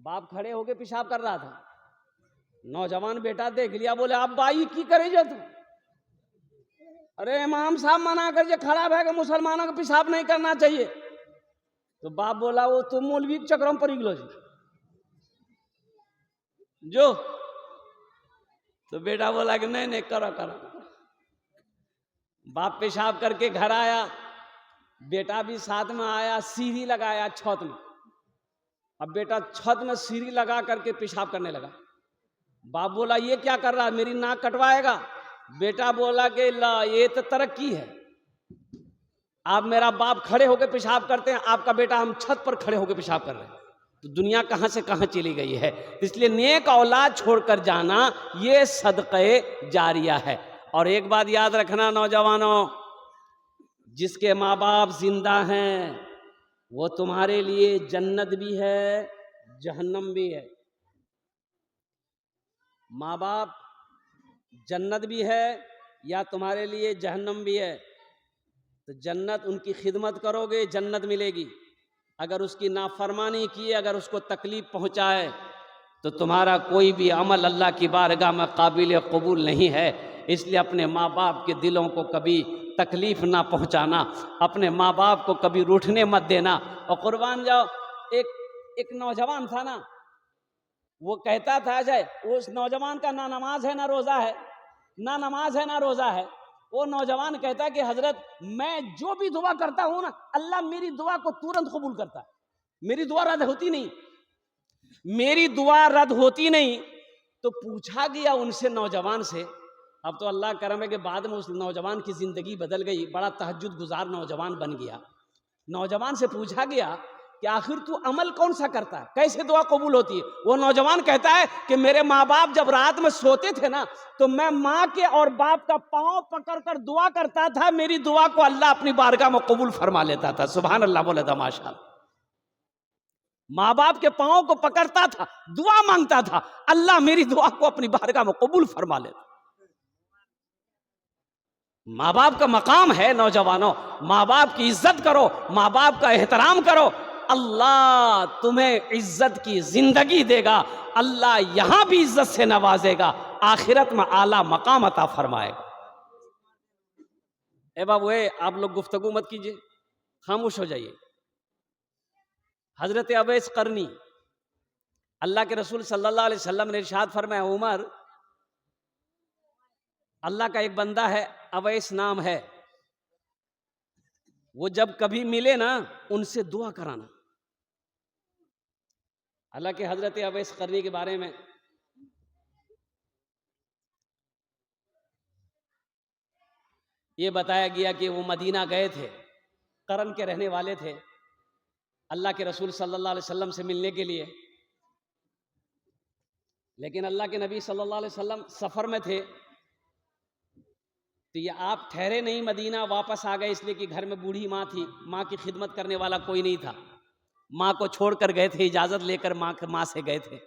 बाप खड़े होके पेशाब कर रहा था, नौजवान बेटा देख लिया, बोले अब भाई की करे जो तू? अरे इमाम साहब मना कर जे खराब है कि मुसलमानों को पेशाब नहीं करना चाहिए। तो बाप बोला वो तुम मौलवी के चक्रों पर गलो जो। तो बेटा बोला कि नहीं नहीं करो करो। बाप पेशाब करके घर आया, बेटा भी साथ में आया, सीढ़ी लगाया छत में। अब बेटा छत में सीढ़ी लगा करके पेशाब करने लगा। बाप बोला ये क्या कर रहा है, मेरी नाक कटवाएगा? बेटा बोला कि ला ये तो तरक्की है, आप मेरा बाप खड़े होकर पेशाब करते हैं, आपका बेटा हम छत पर खड़े होकर पेशाब कर रहे हैं, तो दुनिया कहां से कहां चली गई है। इसलिए नेक औलाद छोड़कर जाना ये सदक़े जारिया है। और एक बात याद रखना नौजवानों, जिसके माँ बाप जिंदा हैं वो तुम्हारे लिए जन्नत भी है जहन्नम भी है। माँ बाप जन्नत भी है या तुम्हारे लिए जहन्नम भी है। तो जन्नत उनकी खिदमत करोगे जन्नत मिलेगी, अगर उसकी नाफरमानी की, अगर उसको तकलीफ पहुंचाए तो तुम्हारा कोई भी अमल अल्लाह की बारगाह में काबिल कबूल नहीं है। इसलिए अपने माँ बाप के दिलों को कभी तकलीफ ना पहुंचाना, अपने माँ बाप को कभी रूठने मत देना। और कुर्बान जाओ, एक नौजवान था ना, वो कहता था अजय, उस नौजवान का ना नमाज है ना रोज़ा है, ना नमाज है ना रोज़ा है। वो नौजवान कहता है कि हजरत मैं जो भी दुआ करता हूं ना, अल्लाह मेरी दुआ को तुरंत कबूल करता है, मेरी दुआ रद्द होती नहीं, मेरी दुआ रद्द होती नहीं। तो पूछा गया उनसे नौजवान से, अब तो अल्लाह करम है कि बाद में उस नौजवान की जिंदगी बदल गई, बड़ा तहज्जुद गुजार नौजवान बन गया। नौजवान से पूछा गया कि आखिर तू अमल कौन सा करता है, कैसे दुआ कबूल होती है? वो नौजवान कहता है कि मेरे माँ बाप जब रात में सोते थे ना, तो मैं माँ के और बाप का पांव पकड़कर दुआ करता था, मेरी दुआ को अल्लाह अपनी बारगाह में कबूल फरमा लेता था। सुभान अल्लाह बोले था माशाअल्लाह। माँ बाप के पांव को पकड़ता था, दुआ मांगता था, अल्लाह मेरी दुआ को अपनी बारगाह में कबूल फरमा लेता। माँ बाप का मकाम है नौजवानों, माँ बाप की इज्जत करो, माँ बाप का एहतराम करो, अल्लाह तुम्हें इज्जत की जिंदगी देगा, अल्लाह यहां भी इज्जत से नवाजेगा, आखिरत में आला मकाम अता फरमाएगा। ए बाबू आप लोग गुफ्तगू मत कीजिए, खामोश हो जाइए। हजरत अवैस करनी, अल्लाह के रसूल सल्लल्लाहु अलैहि वसल्लम ने इरशाद फरमाया, उमर अल्लाह का एक बंदा है अवैस नाम है, वो जब कभी मिले ना उनसे दुआ कराना। अल्लाह के हजरत अवैस करनी के बारे में ये बताया गया कि वो मदीना गए थे, करन के रहने वाले थे, अल्लाह के रसूल सल्लल्लाहु अलैहि वसल्लम से मिलने के लिए। लेकिन अल्लाह के नबी सल्लल्लाहु अलैहि वसल्लम सफ़र में थे, तो ये आप ठहरे नहीं, मदीना वापस आ गए, इसलिए कि घर में बूढ़ी माँ थी, माँ की खिदमत करने वाला कोई नहीं था, माँ को छोड़कर गए थे, इजाज़त लेकर माँ से गए थे।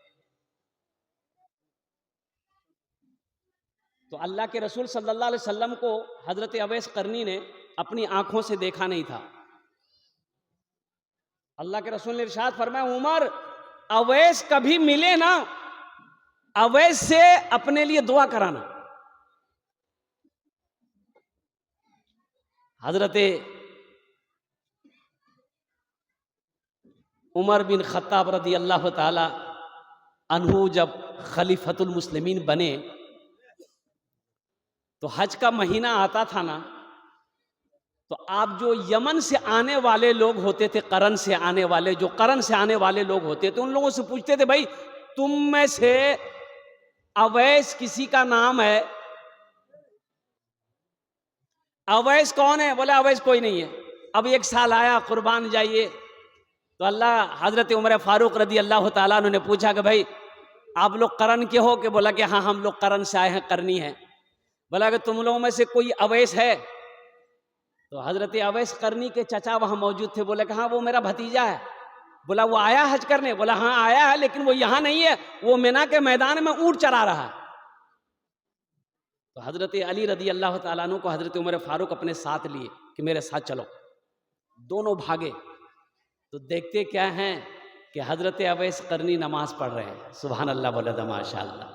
तो अल्लाह के रसूल सल्लल्लाहु अलैहि वसल्लम को हजरत अवैस करनी ने अपनी आंखों से देखा नहीं था। अल्लाह के रसूल ने इरशाद फरमाया, उमर अवैस कभी मिले ना, अवैस से अपने लिए दुआ कराना। हजरत उमर बिन खत्ताब रदी अल्लाह ताला अन्हु जब खलीफतुल मुस्लिमीन बने, तो हज का महीना आता था ना, तो आप जो यमन से आने वाले लोग होते थे, करन से आने वाले, जो करन से आने वाले लोग होते थे, उन लोगों से पूछते थे, भाई तुम में से अवैस किसी का नाम है? अवैस कौन है? बोले अवैस कोई नहीं है। अब एक साल आया, कुर्बान जाइए, तो अल्लाह हजरत उमर फारूक रदी अल्लाह ताला ने पूछा कि भाई आप लोग करन के हो? कि बोला कि हाँ हम लोग करन से आए हैं, करनी है। बोला कि तुम लोगों में से कोई अवैस है? तो हजरत अवैस करनी के चचा वहां मौजूद थे, बोले कि हाँ वो मेरा भतीजा है। बोला वो आया हज करने? बोला हाँ आया है, लेकिन वो यहां नहीं है, वो मिना के मैदान में ऊंट चरा रहा है। तो हजरत अली रदी अल्लाह ताला अन्हु को हजरत उमर फारूक अपने साथ लिए कि मेरे साथ चलो। दोनों भागे, तो देखते क्या हैं कि हज़रत अवैस करनी नमाज पढ़ रहे हैं। सुभान अल्लाह बोले तो माशाअल्लाह।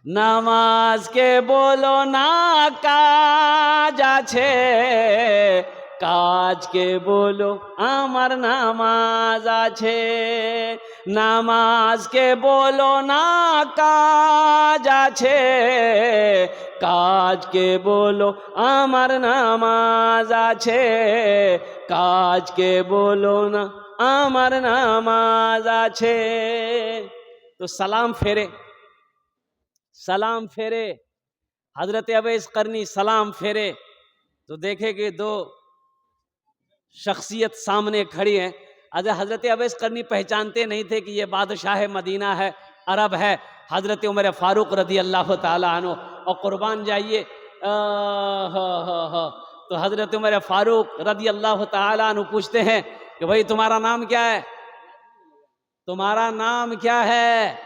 नामाज के बोलो ना काज आछे, काज के बोलो आमार नामाज आछे। नामाज के बोलो ना काज आछे, काज के बोलो आमार नामाज आछे। काज के बोलो ना आमार नामाज आछे। तो सलाम फेरे, सलाम फेरे, हजरत अवैस करनी सलाम फेरे तो देखे कि दो शख्सियत सामने खड़ी है। अगर हजरत अवैस करनी पहचानते नहीं थे कि ये बादशाह मदीना है, अरब है, हजरत उमर फारूक रदी अल्लाह ताला अन्हु। और कुर्बान जाइए तो हजरत उमर फारूक रदी अल्लाह ताला अन्हु पूछते हैं कि भाई तुम्हारा नाम क्या है, तुम्हारा नाम क्या है?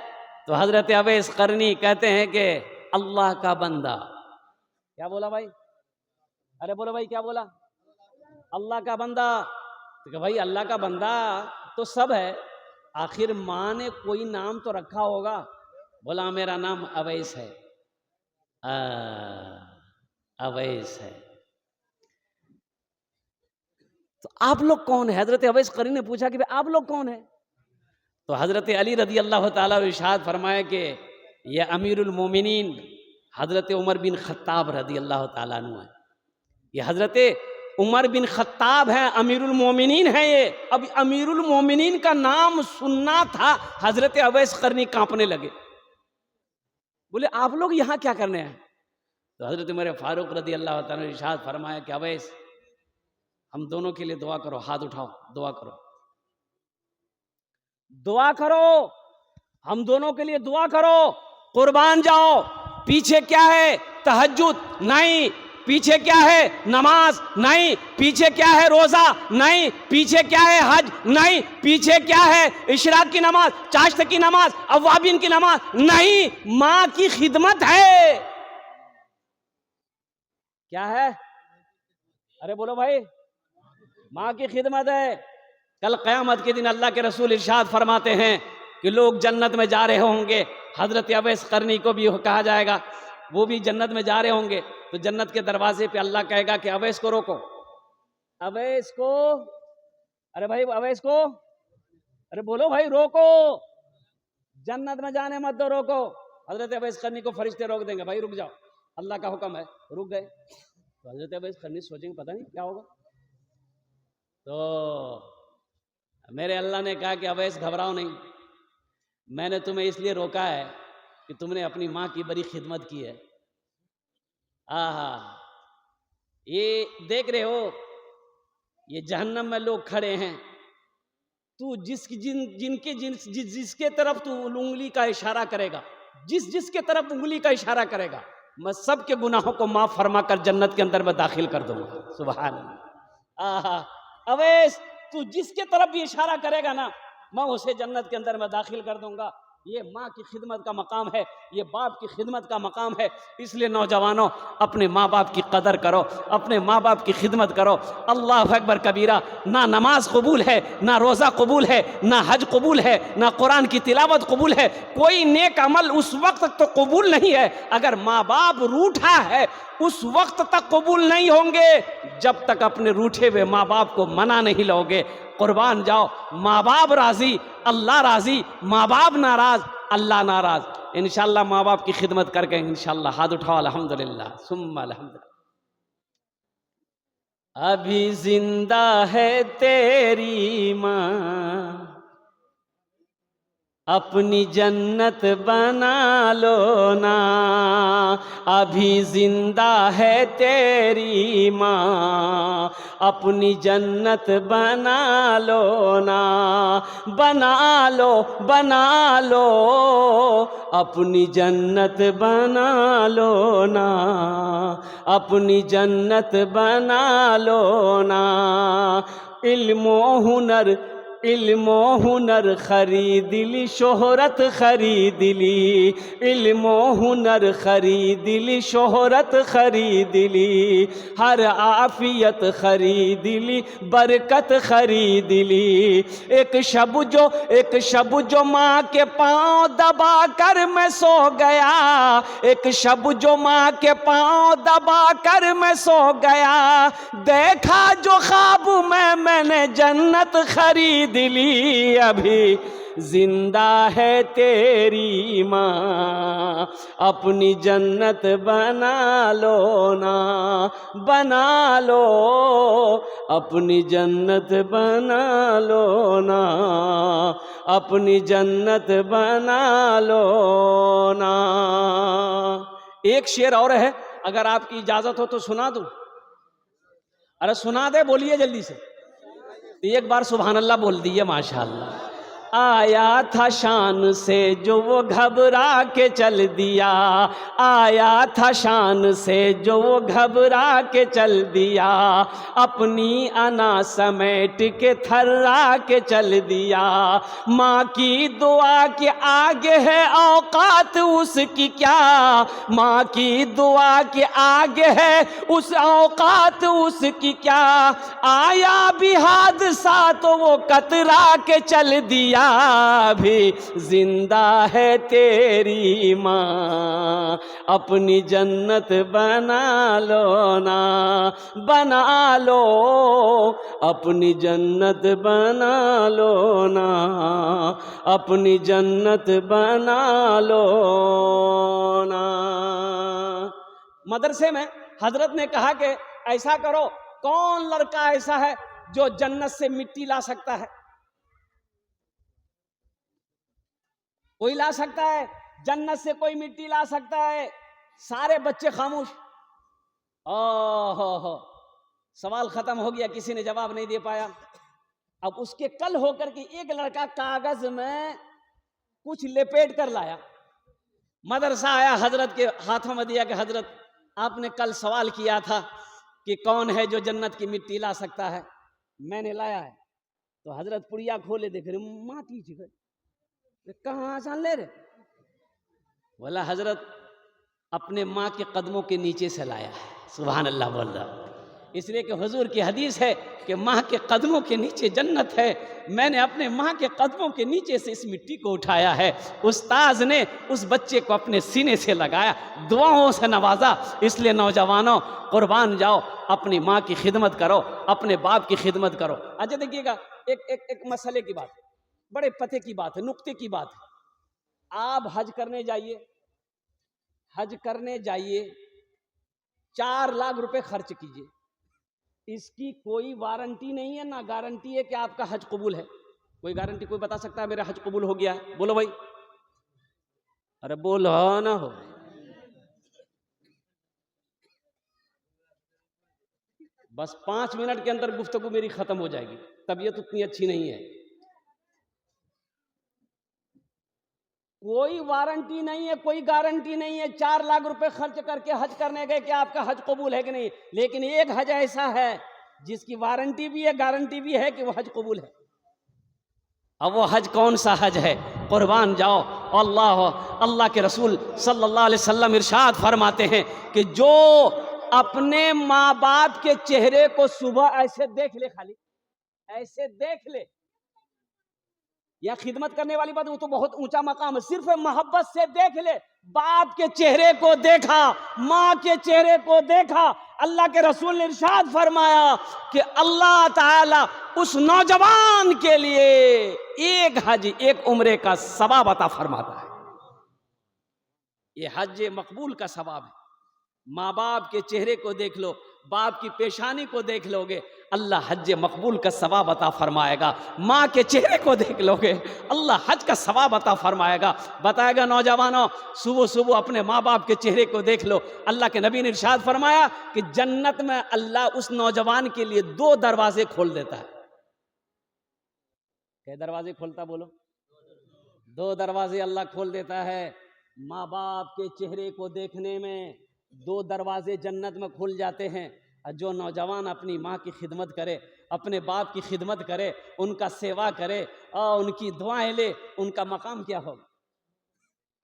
तो हजरत अवैस करनी कहते हैं कि अल्लाह का बंदा। क्या बोला भाई? अरे बोलो भाई, क्या बोला? अल्लाह का बंदा। तो भाई अल्लाह का बंदा तो सब है, आखिर माँ ने कोई नाम तो रखा होगा। बोला मेरा नाम अवैस है। अवैस है। तो आप लोग कौन है? हजरत अवैस करनी ने पूछा कि भाई आप लोग कौन है? तो हजरत अली रदी अल्लाह ताला इरशाद फरमाए कि यह अमीरुल मोमिनीन हजरत उमर बिन खत्ताब रदी अल्लाह ताला अन्हु है। ये हजरत उमर बिन खत्ताब हैं, अमीरुल मोमिनीन है ये। अब अमीरुल मोमिनीन का नाम सुनना था, हजरत अवैस करनी कांपने लगे। बोले आप लोग यहाँ क्या करने हैं? तो हजरत उमर फारूक रदी अल्लाह ताला ने इरशाद फरमाया कि अवैस हम दोनों के लिए दुआ करो, हाथ उठाओ, दुआ करो, दुआ करो, हम दोनों के लिए दुआ करो। कुर्बान जाओ। पीछे क्या है? तहज्जुद नहीं। पीछे क्या है? नमाज नहीं। पीछे क्या है? रोजा नहीं। पीछे क्या है? हज नहीं। पीछे क्या है? इशराक की नमाज, चाश्त की नमाज, अवाबिन की नमाज नहीं। माँ की खिदमत है। क्या है? अरे बोलो भाई, माँ की खिदमत है। कल क़यामत के दिन अल्लाह के रसूल इरशाद फरमाते हैं कि लोग जन्नत में जा रहे होंगे। हजरत अवैस करनी को भी कहा जाएगा, वो भी जन्नत में जा रहे होंगे। तो जन्नत के दरवाजे पे अल्लाह कहेगा कि अवैस को रोको, अवैस को, अरे भाई अवैस को, अरे बोलो भाई रोको, जन्नत में जाने मत दो, रोको। हजरत अवैस करनी को फरिश्ते रोक देंगे, भाई रुक जाओ, अल्लाह का हुक्म है। रुक गए। तो हजरत अवैस करनी सोचेंगे पता नहीं क्या होगा। तो मेरे अल्लाह ने कहा कि अवैस घबराओ नहीं, मैंने तुम्हें इसलिए रोका है कि तुमने अपनी माँ की बड़ी खिदमत की है। आहा, ये देख रहे हो, ये जहन्नम में लोग खड़े हैं, तू जिसके तरफ तू उंगली का इशारा करेगा, जिसके तरफ उंगली का इशारा करेगा, मैं सबके गुनाहों को माफ फरमा कर जन्नत के अंदर में दाखिल कर दूंगा। सुभान अल्लाह। आहा, अवैस तू जिसके तरफ भी इशारा करेगा ना, मैं उसे जन्नत के अंदर में दाखिल कर दूंगा। ये माँ की खिदमत का मकाम है, ये बाप की खिदमत का मकाम है। इसलिए नौजवानों, अपने माँ बाप की कदर करो, अपने माँ बाप की खिदमत करो। अल्लाह अकबर कबीरा। ना नमाज कबूल है, ना रोज़ा कबूल है, ना हज कबूल है, ना कुरान की तिलावत कबूल है। कोई नेक अमल उस वक्त तक तो कबूल नहीं है अगर माँ बाप रूठा है, उस वक्त तक कबूल नहीं होंगे जब तक अपने रूठे हुए माँ बाप को मना नहीं लोगे। कुर्बान जाओ। माँ बाप राजी, अल्लाह राजी, माँ बाप नाराज, अल्लाह नाराज। इंशाअल्लाह माँ बाप की खिदमत करके इंशाअल्लाह। हाथ उठाओ, अल्हम्दुलिल्लाह सुम्मा अल्हम्दुलिल्लाह। अभी जिंदा है तेरी माँ, अपनी जन्नत बना लो ना। अभी जिंदा है तेरी माँ, अपनी जन्नत बना लो ना। बना लो, बना लो, अपनी जन्नत बना लो ना। अपनी जन्नत बना लो ना। इल्म इल्मो हुनर खरीदिली शोहरत खरीदिली, इल्मो हुनर खरीदिली शोहरत खरीदिली, हर आफियत खरीदिली बरकत खरीदिली। एक शब जो माँ के पाँव दबा कर मैं सो गया, एक शब जो माँ के पाँव दबा कर मैं सो गया, देखा जो ख्वाब में मैंने जन्नत खरीद ली। अभी जिंदा है तेरी माँ, अपनी जन्नत बना लो ना, बना लो, अपनी जन्नत बना लो ना, अपनी जन्नत बना लो ना। एक शेर और है, अगर आपकी इजाजत हो तो सुना दूं? अरे सुना दे, बोलिए जल्दी से। एक बार सुभान अल्लाह बोल दिए, माशाअल्लाह। आया था शान से जो वो घबरा के चल दिया, आया था शान से जो वो घबरा के चल दिया, अपनी अना समेट के थर्रा के चल दिया। माँ की दुआ के आगे है औकात उसकी क्या, माँ की दुआ के आगे है उस औकात उसकी क्या, आया भी हादसा तो वो कतरा के चल दिया। भी जिंदा है तेरी माँ, अपनी जन्नत बना लो ना, बना लो, अपनी जन्नत बना लो ना, अपनी जन्नत बना लो ना। मदरसे में हजरत ने कहा कि ऐसा करो, कौन लड़का ऐसा है जो जन्नत से मिट्टी ला सकता है? कोई ला सकता है? जन्नत से कोई मिट्टी ला सकता है? सारे बच्चे खामोश। ओहो, सवाल खत्म हो गया, किसी ने जवाब नहीं दे पाया। अब उसके कल होकर के एक लड़का कागज में कुछ लपेट कर लाया, मदरसा आया, हजरत के हाथों में दिया कि हजरत आपने कल सवाल किया था कि कौन है जो जन्नत की मिट्टी ला सकता है, मैंने लाया है। तो हजरत पुड़िया खोले, देख रहे माटी जी, कहाँ आसान ले रहे? बोला हजरत अपने माँ के कदमों के नीचे से लाया है। सुभान अल्लाह बोल रहा, इसलिए कि हुजूर की हदीस है कि माँ के कदमों के नीचे जन्नत है। मैंने अपने माँ के कदमों के नीचे से इस मिट्टी को उठाया है। उस्ताद ने उस बच्चे को अपने सीने से लगाया, दुआओं से नवाजा। इसलिए नौजवानों, कुर्बान जाओ, अपनी माँ की खिदमत करो, अपने बाप की खिदमत करो। अच्छा देखिएगा, एक मसले की बात, बड़े पते की बात है, नुक्ते की बात है। आप हज करने जाइए, हज करने जाइए, 4 लाख रुपए खर्च कीजिए, इसकी कोई वारंटी नहीं है, ना गारंटी है कि आपका हज कबूल है। कोई गारंटी कोई बता सकता है मेरा हज कबूल हो गया है? बोलो भाई, अरे बोलो ना हो। बस 5 मिनट के अंदर गुफ्तगू मेरी खत्म हो जाएगी, तबीयत उतनी अच्छी नहीं है। कोई वारंटी नहीं है, कोई गारंटी नहीं है। 4 लाख रुपए खर्च करके हज करने गए कि आपका हज कबूल है कि नहीं। लेकिन एक हज ऐसा है जिसकी वारंटी भी है, गारंटी भी है कि वो हज कबूल है। अब वो हज कौन सा हज है? कुर्बान जाओ। अल्लाह के रसूल सल्लल्लाहु अलैहि वसल्लम इरशाद फरमाते हैं कि जो अपने माँ बाप के चेहरे को सुबह ऐसे देख ले, खाली ऐसे देख ले, या खिदमत करने वाली बात, वो तो बहुत ऊंचा मकाम है। सिर्फ मोहब्बत से देख ले, बाप के चेहरे को देखा, माँ के चेहरे को देखा, अल्लाह के रसूल ने इरशाद फरमाया कि अल्लाह ताला उस नौजवान के लिए एक हज, एक उम्रे का सवाब अता फरमाता है। ये हज मकबूल का सवाब है। माँ बाप के चेहरे को देख लो, बाप की पेशानी को देख लोगे, अल्लाह हज मकबूल का सवाब अता फरमाएगा। माँ के चेहरे को देख लोगे, अल्लाह हज का सवाब अता फरमाएगा। बताएगा नौजवानों, सुबह सुबह अपने माँ बाप के चेहरे को देख लो। अल्लाह के नबी ने इरशाद फरमाया कि जन्नत में अल्लाह उस नौजवान के लिए 2 दरवाजे खोल देता है। क्या दरवाजे खोलता? बोलो। 2 दरवाजे अल्लाह खोल देता है। माँ बाप के चेहरे को देखने में 2 दरवाजे जन्नत में खुल जाते हैं। और जो नौजवान अपनी माँ की खिदमत करे, अपने बाप की खिदमत करे, उनका सेवा करे और उनकी दुआएं ले, उनका मकाम क्या होगा?